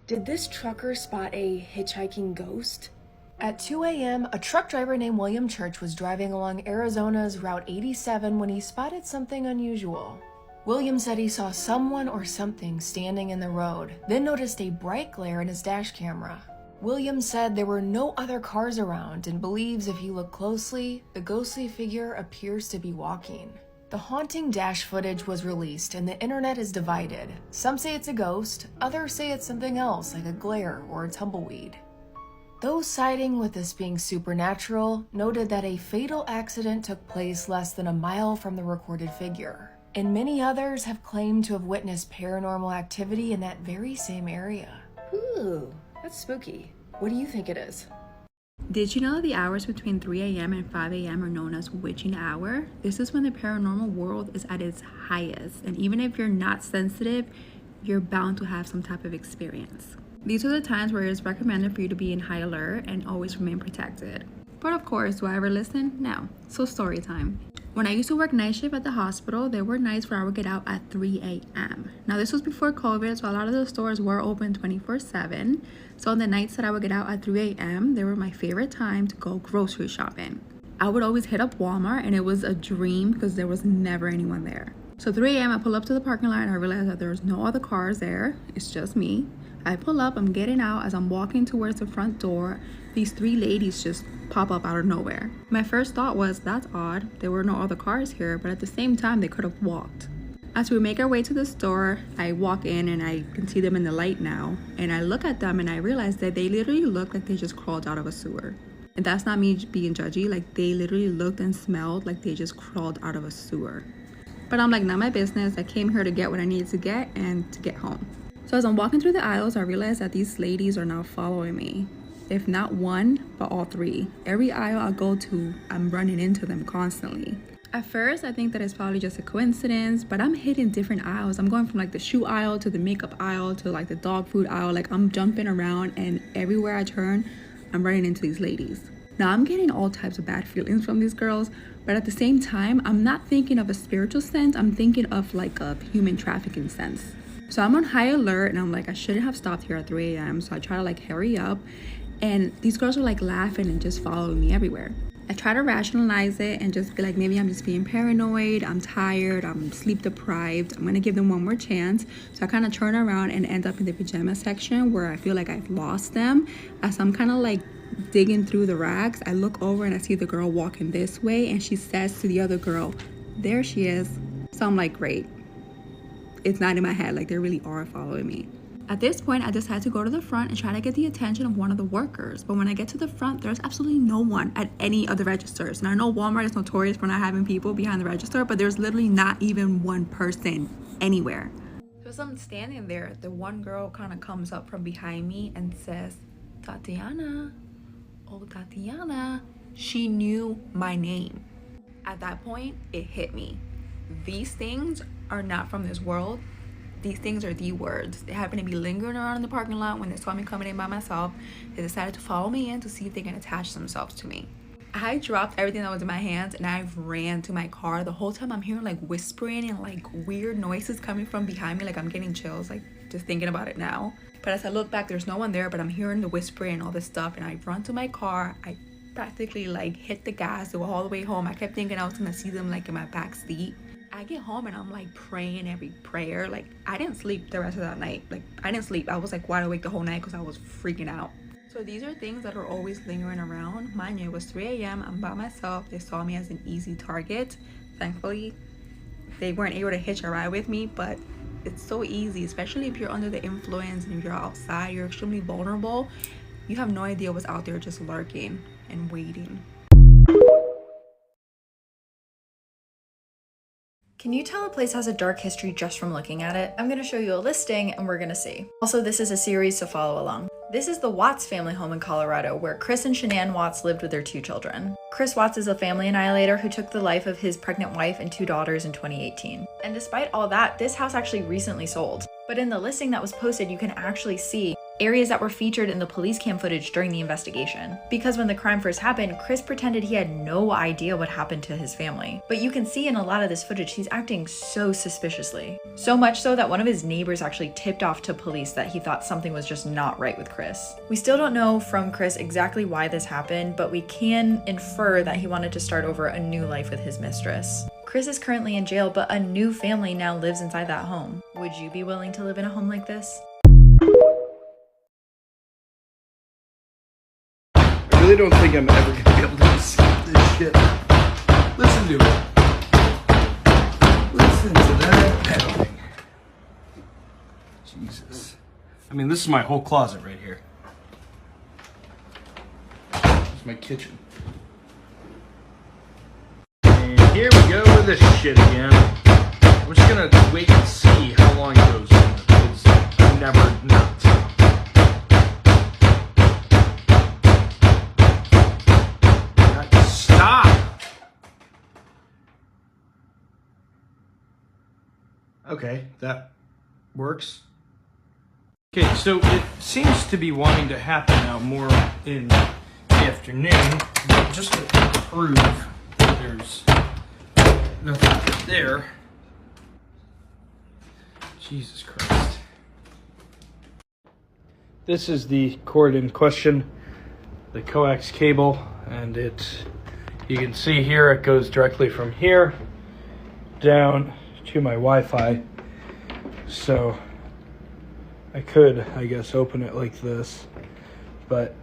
Did this trucker spot a hitchhiking ghost? At 2 a.m., a truck driver named William Church was driving along Arizona's Route 87 when he spotted something unusual. William said he saw someone or something standing in the road, then noticed a bright glare in his dash camera. William said there were no other cars around and believes if you look closely, the ghostly figure appears to be walking. The haunting dash footage was released and the internet is divided. Some say it's a ghost, others say it's something else like a glare or a tumbleweed. Those siding with this being supernatural noted that a fatal accident took place less than a mile from the recorded figure, and many others have claimed to have witnessed paranormal activity in that very same area. Ooh, that's spooky. What do you think it is? Did you know that the hours between 3 a.m. and 5 a.m. are known as witching hour? This is when the paranormal world is at its highest, and even if you're not sensitive, you're bound to have some type of experience. These are the times where it's recommended for you to be in high alert and always remain protected. But of course, do I ever listen? No. So story time. When I used to work night shift at the hospital, there were nights where I would get out at 3 a.m. Now this was before COVID, so a lot of the stores were open 24/7. So on the nights that I would get out at 3 a.m., they were my favorite time to go grocery shopping. I would always hit up Walmart and it was a dream because there was never anyone there. So 3 a.m. I pull up to the parking lot and I realize that there's no other cars there. It's just me. I pull up, I'm getting out. As I'm walking towards the front door, these three ladies just pop up out of nowhere. My first thought was, that's odd. There were no other cars here, but at the same time, they could have walked. As we make our way to the store, I walk in and I can see them in the light now. And I look at them and I realize that they literally look like they just crawled out of a sewer. And that's not me being judgy. Like, they literally looked and smelled like they just crawled out of a sewer. But I'm like, not my business. I came here to get what I needed to get and to get home. So as I'm walking through the aisles, I realize that these ladies are now following me. If not one, but all three. Every aisle I go to, I'm running into them constantly. At first, I think that it's probably just a coincidence, but I'm hitting different aisles. I'm going from like the shoe aisle to the makeup aisle to like the dog food aisle. Like, I'm jumping around, and everywhere I turn, I'm running into these ladies. Now, I'm getting all types of bad feelings from these girls, but at the same time, I'm not thinking of a spiritual sense. I'm thinking of like a human trafficking sense. So I'm on high alert and I'm like, I shouldn't have stopped here at 3 a.m. So I try to like hurry up, and these girls are like laughing and just following me everywhere. I try to rationalize it and just be like, maybe I'm just being paranoid, I'm tired, I'm sleep deprived, I'm gonna give them one more chance. So I kind of turn around and end up in the pajama section where I feel like I've lost them. As I'm kind of like digging through the racks, I look over and I see the girl walking this way, and she says to the other girl, there she is. So I'm like, great. It's not in my head, like they really are following me. At this point, I decide to go to the front and try to get the attention of one of the workers. But when I get to the front, there's absolutely no one at any of the registers. And I know Walmart is notorious for not having people behind the register, but there's literally not even one person anywhere. So as I'm standing there, the one girl kind of comes up from behind me and says, Tatiana. Oh, Tatiana. She knew my name. At that point, it hit me. These things are not from this world. These things are the words. They happen to be lingering around in the parking lot when they saw me coming in by myself. They decided to follow me in to see if they can attach themselves to me. I dropped everything that was in my hands and I ran to my car. The whole time I'm hearing like whispering and like weird noises coming from behind me. Like, I'm getting chills, like just thinking about it now. But as I look back, there's no one there, but I'm hearing the whispering and all this stuff. And I run to my car. I practically like hit the gas to go all the way home. I kept thinking I was gonna see them like in my back seat. I get home and I'm like praying every prayer. Like, I didn't sleep the rest of that night. Like, I didn't sleep. I was like wide awake the whole night because I was freaking out. So these are things that are always lingering around. Mind you, it was 3 a.m. I'm by myself. They saw me as an easy target. Thankfully, they weren't able to hitch a ride with me, but it's so easy, especially if you're under the influence and if you're outside, you're extremely vulnerable. You have no idea what's out there just lurking and waiting. Can you tell a place has a dark history just from looking at it? I'm going to show you a listing and we're going to see. Also, this is a series, so follow along. This is the Watts family home in Colorado, where Chris and Shanann Watts lived with their 2 children. Chris Watts is a family annihilator who took the life of his pregnant wife and 2 daughters in 2018. And despite all that, this house actually recently sold. But in the listing that was posted, you can actually see areas that were featured in the police cam footage during the investigation. Because when the crime first happened, Chris pretended he had no idea what happened to his family. But you can see in a lot of this footage, he's acting so suspiciously. So much so that one of his neighbors actually tipped off to police that he thought something was just not right with Chris. We still don't know from Chris exactly why this happened, but we can infer that he wanted to start over a new life with his mistress. Chris is currently in jail, but a new family now lives inside that home. Would you be willing to live in a home like this? I really don't think I'm ever gonna be able to escape this shit. Listen to it. Listen to that pounding. Jesus. I mean, this is my whole closet right here. This is my kitchen. And here we go with this shit again. I'm just gonna wait and see how long it goes on, because I'm never not. Stop! Okay, that works. Okay, so it seems to be wanting to happen now more in the afternoon, but just to prove that there's nothing there. Jesus Christ. This is the cord in question, the coax cable, and you can see here it goes directly from here down to my Wi-Fi. So I could, I guess, open it like this, but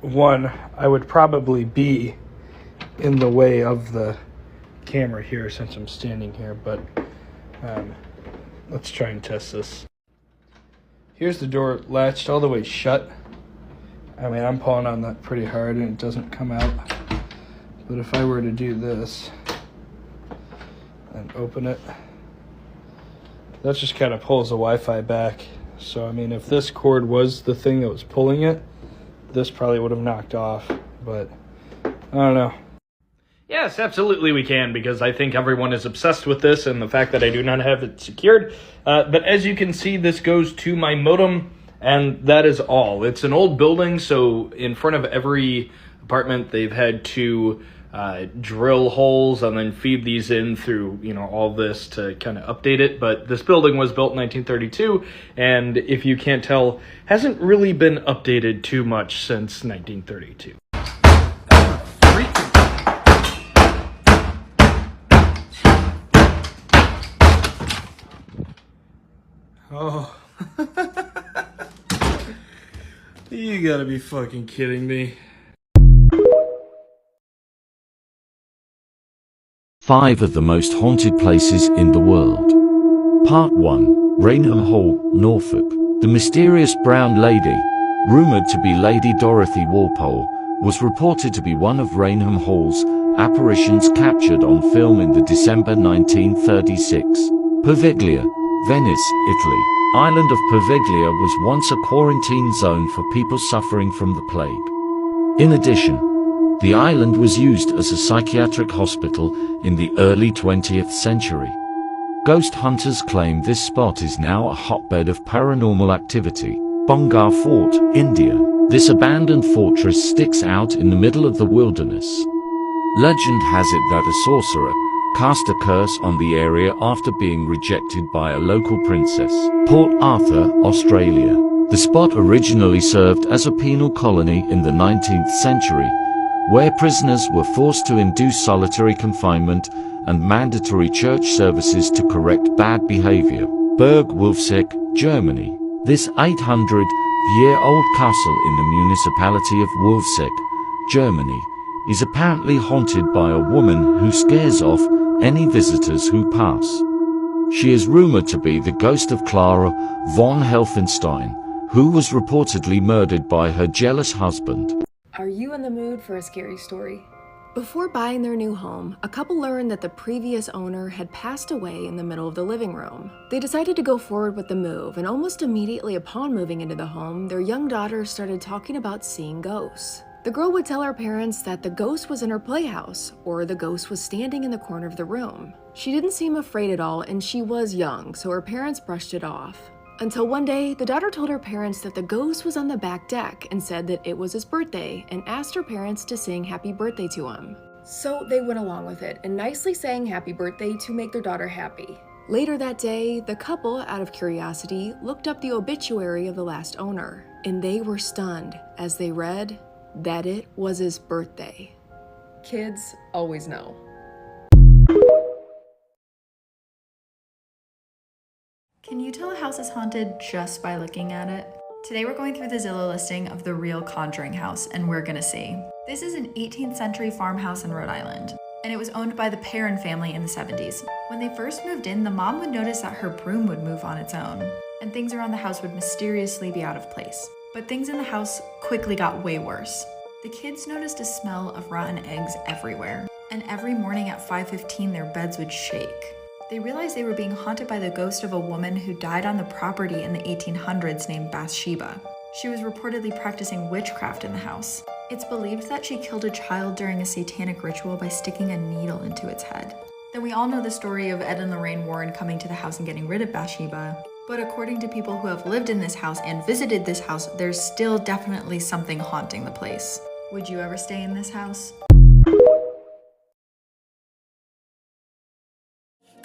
one, I would probably be in the way of the camera here since I'm standing here, but let's try and test this. Here's the door latched all the way shut. I mean, I'm pulling on that pretty hard and it doesn't come out. But if I were to do this and open it, that just kind of pulls the Wi-Fi back. So, I mean, if this cord was the thing that was pulling it, this probably would have knocked off, but I don't know. Yes, absolutely we can, because I think everyone is obsessed with this and the fact that I do not have it secured. But as you can see, this goes to my modem, and that is all. It's an old building, so in front of every apartment, they've had to drill holes and then feed these in through, all this to kind of update it. But this building was built in 1932, and if you can't tell, hasn't really been updated too much since 1932. Oh. You gotta be fucking kidding me. 5 of the most haunted places in the world. Part 1. Raynham Hall, Norfolk. The mysterious brown lady, rumored to be Lady Dorothy Walpole, was reported to be one of Raynham Hall's apparitions captured on film in the December 1936. Poveglia, Venice, Italy. Island of Poveglia was once a quarantine zone for people suffering from the plague. In addition, the island was used as a psychiatric hospital in the early 20th century. Ghost hunters claim this spot is now a hotbed of paranormal activity. Bongar Fort, India. This abandoned fortress sticks out in the middle of the wilderness. Legend has it that a sorcerer cast a curse on the area after being rejected by a local princess. Port Arthur, Australia. The spot originally served as a penal colony in the 19th century, where prisoners were forced to endure solitary confinement and mandatory church services to correct bad behavior. Burg Wolfseck, Germany. This 800-year-old castle in the municipality of Wolfseck, Germany, is apparently haunted by a woman who scares off any visitors who pass. She is rumored to be the ghost of Clara von Helfenstein, who was reportedly murdered by her jealous husband. Are you in the mood for a scary story? Before buying their new home, a couple learned that the previous owner had passed away in the middle of the living room. They decided to go forward with the move, and almost immediately upon moving into the home, their young daughter started talking about seeing ghosts. The girl would tell her parents that the ghost was in her playhouse, or the ghost was standing in the corner of the room. She didn't seem afraid at all, and she was young, so her parents brushed it off. Until one day, the daughter told her parents that the ghost was on the back deck and said that it was his birthday and asked her parents to sing happy birthday to him. So they went along with it and nicely sang happy birthday to make their daughter happy. Later that day, the couple, out of curiosity, looked up the obituary of the last owner, and they were stunned as they read that it was his birthday. Kids always know. Can you tell a house is haunted just by looking at it? Today we're going through the Zillow listing of the real Conjuring house, and we're gonna see. This is an 18th century farmhouse in Rhode Island, and it was owned by the Perrin family in the 70s. When they first moved in, the mom would notice that her broom would move on its own, and things around the house would mysteriously be out of place. But things in the house quickly got way worse. The kids noticed a smell of rotten eggs everywhere, and every morning at 5:15 their beds would shake. They realized they were being haunted by the ghost of a woman who died on the property in the 1800s named Bathsheba. She was reportedly practicing witchcraft in the house. It's believed that she killed a child during a satanic ritual by sticking a needle into its head. Then we all know the story of Ed and Lorraine Warren coming to the house and getting rid of Bathsheba. But according to people who have lived in this house and visited this house, there's still definitely something haunting the place. Would you ever stay in this house?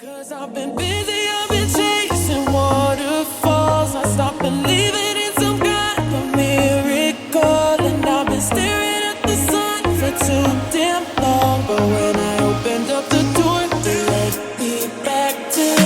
Cause I've been busy, I've been chasing waterfalls. I stopped believing in some kind of miracle, and I've been staring at the sun for too damn long. But when I opened up the door, they led me back to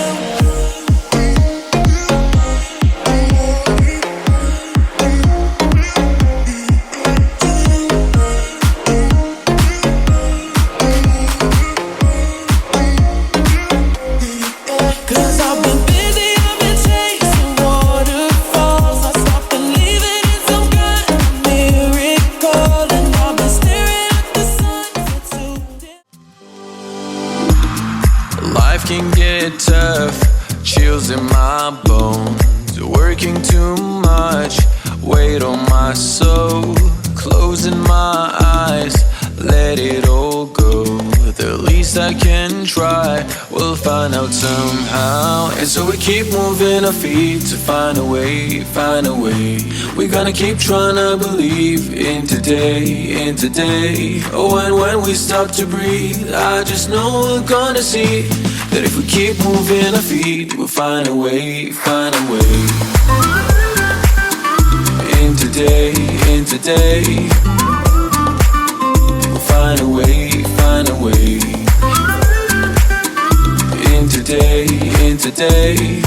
can get tough, chills in my bones, working too much, weight on my soul, closing my eyes, let it all go. The least I can try, we'll find out somehow. And so we keep moving our feet to find a way, find a way. We're gonna keep trying to believe in today, in today. Oh, and when we stop to breathe, I just know we're gonna see that if we keep moving our feet, we'll find a way, find a way. In today, in today. We'll find a way, find a way. In today, in today.